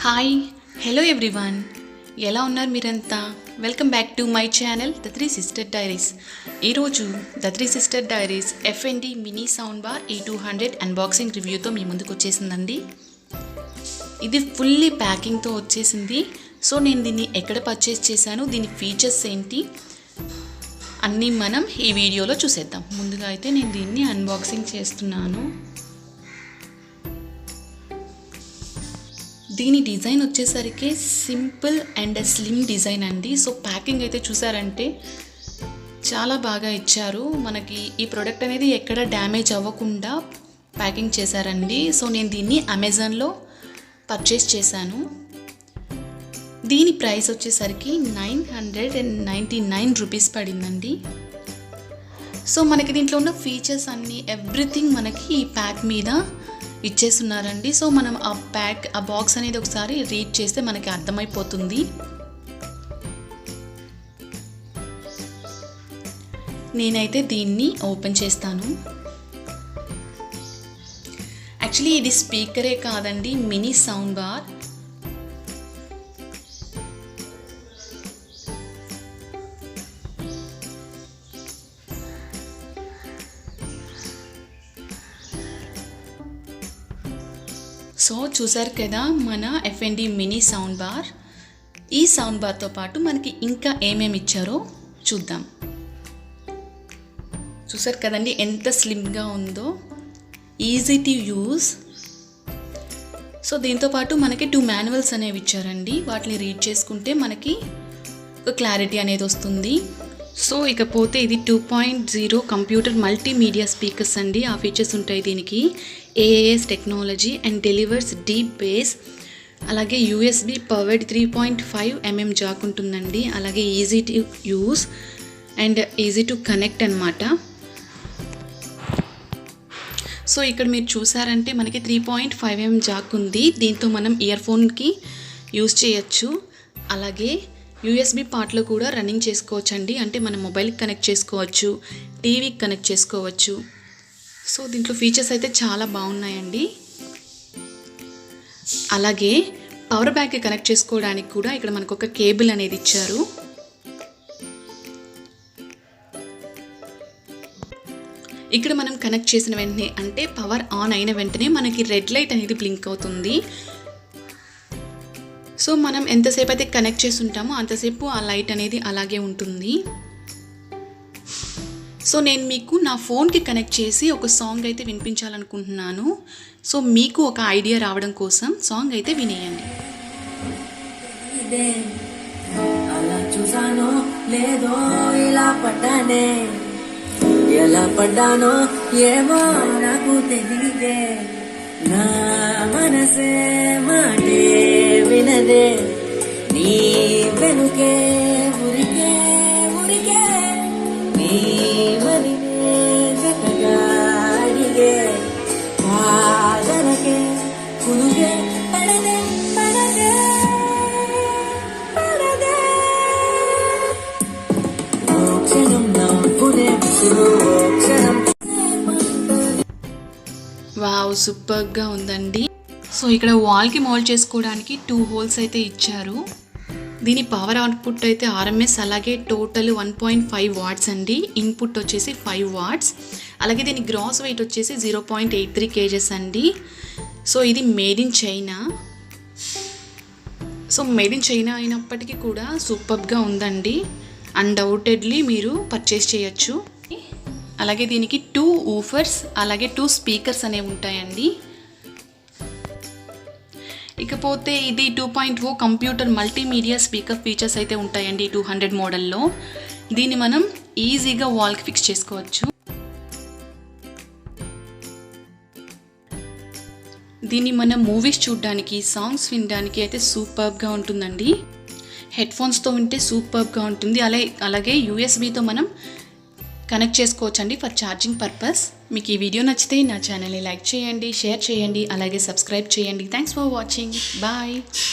Hi hello everyone, ఎలా ఉన్నారు మీరంతా? Welcome back to my channel the three sister diaries. ఈరోజు the three sister diaries FMD mini sound bar E200 unboxing రివ్యూతో మీ ముందుకు వచ్చేసిందండి. ఇది ఫుల్లీ ప్యాకింగ్తో వచ్చేసింది. సో నేను దీన్ని ఎక్కడ పర్చేస్ చేశాను, దీని ఫీచర్స్ ఏంటి అన్నీ మనం ఈ వీడియోలో చూసేద్దాం. ముందుగా అయితే నేను దీన్ని అన్బాక్సింగ్ చేస్తున్నాను. దీని డిజైన్ వచ్చేసరికి సింపుల్ అండ్ స్లిమ్ డిజైన్ అండి. సో ప్యాకింగ్ అయితే చూసారంటే చాలా బాగా ఇచ్చారు. మనకి ఈ ప్రోడక్ట్ అనేది ఎక్కడ డ్యామేజ్ అవ్వకుండా ప్యాకింగ్ చేశారండి. సో నేను దీన్ని అమెజాన్లో పర్చేస్ చేశాను. దీని ప్రైస్ వచ్చేసరికి 999 రూపీస్ పడిందండి. సో మనకి దీంట్లో ఉన్న ఫీచర్స్ అన్నీ ఎవ్రీథింగ్ మనకి ఈ ప్యాక్ మీద ఇచ్చేస్తున్నారండి. సో మనం ఆ బాక్స్ అనేది ఒకసారి రీడ్ చేస్తే మనకి అర్థమైపోతుంది. నేనైతే దీన్ని ఓపెన్ చేస్తాను. యాక్చువల్లీ ఇది స్పీకరే కాదండి, మినీ సౌండ్ బార్. సో చూసారు కదా మన ఎఫ్ఎండి మినీ సౌండ్ బార్. ఈ సౌండ్ బార్తో పాటు మనకి ఇంకా ఏమేమి ఇచ్చారో చూద్దాం. చూసారు కదండి ఎంత స్లిమ్గా ఉందో, ఈజీ టు యూజ్. సో దీంతో పాటు మనకి 2 మాన్యువల్స్ అనేవి ఇచ్చారండి. వాటిని రీడ్ చేసుకుంటే మనకి ఒక క్లారిటీ అనేది వస్తుంది. సో ఇకపోతే ఇది 2.0 కంప్యూటర్ మల్టీమీడియా స్పీకర్స్ అండి. ఆ ఫీచర్స్ ఉంటాయి దీనికి. AAS technology and delivers deep base. అలాగే USB పవర్డ్ 3.5mm జాక్ ఉంటుందండి. అలాగే easy to use and easy to connect అనమాట. సో ఇక్కడ మీరు చూసారంటే మనకి 3.5mm జాక్ ఉంది. దీంతో మనం ఇయర్ ఫోన్కి యూజ్ చేయొచ్చు. అలాగే USB పార్ట్లో కూడా రన్నింగ్ చేసుకోవచ్చు అండి. అంటే మన మొబైల్కి కనెక్ట్ చేసుకోవచ్చు, టీవీకి కనెక్ట్ చేసుకోవచ్చు. సో దీంట్లో ఫీచర్స్ అయితే చాలా బాగున్నాయండి. అలాగే పవర్ బ్యాంక్కి కనెక్ట్ చేసుకోవడానికి కూడా ఇక్కడ మనకు ఒక కేబుల్ అనేది ఇచ్చారు. ఇక్కడ మనం కనెక్ట్ చేసిన వెంటనే, అంటే పవర్ ఆన్ అయిన వెంటనే మనకి రెడ్ లైట్ అనేది బ్లింక్ అవుతుంది. సో మనం ఎంతసేపు అయితే కనెక్ట్ చేసి ఉంటామో అంతసేపు ఆ లైట్ అనేది అలాగే ఉంటుంది. సో నేను మీకు నా ఫోన్కి కనెక్ట్ చేసి ఒక సాంగ్ అయితే వినిపించాలనుకుంటున్నాను. సో మీకు ఒక ఐడియా రావడం కోసం సాంగ్ అయితే వినేయండి. అలా చూసానో లేదో ఇలా పడ్డానే, ఎలా పడ్డానో ఏమో నాకు తెలియదే, నా మనసే మాటే వినదే, నీ వెనుకే ఉరికే ఉరికే, నీ మనినే జతగా అడిగే, కాదనకే కునుగే పడదే పడదే పడదే, ఓ క్షణం నవ్వునే విసురు, ఓ క్షణం. వావ్, సూపర్గా ఉందండి. సో ఇక్కడ వాల్కి మోల్డ్ చేసుకోవడానికి 2 హోల్స్ అయితే ఇచ్చారు. దీని పవర్ అవుట్పుట్ అయితే RMS, అలాగే టోటల్ 1.5 వాట్స్ అండి. ఇన్పుట్ వచ్చేసి 5 వాట్స్. అలాగే దీని గ్రాస్ వెయిట్ వచ్చేసి 0.83 kgs అండి. సో ఇది made in China. So made in China అయినప్పటికీ కూడా సూపర్గా ఉందండి. అన్డౌటెడ్లీ మీరు పర్చేస్ చేయొచ్చు. అలాగే దీనికి 2 ఊఫర్స్ అలాగే 2 స్పీకర్స్ అనేవి ఉంటాయండి. ఇకపోతే ఇది 2.0 కంప్యూటర్ మల్టీమీడియా స్పీకర్ ఫీచర్స్ అయితే ఉంటాయండి 200 మోడల్లో. దీన్ని మనం ఈజీగా వాల్కి ఫిక్స్ చేసుకోవచ్చు. దీన్ని మనం మూవీస్ చూడడానికి, సాంగ్స్ వినడానికి అయితే సూపర్గా ఉంటుందండి. హెడ్ఫోన్స్తో వింటే సూపర్గా ఉంటుంది. అలాగే USBతో మనం కనెక్ట్ చేసుకోవచ్చండి ఫర్ ఛార్జింగ్ పర్పస్. మీకు ఈ వీడియో నచ్చితే నా ఛానల్ని లైక్ చేయండి, షేర్ చేయండి, అలాగే సబ్స్క్రైబ్ చేయండి. Thanks for watching. బాయ్.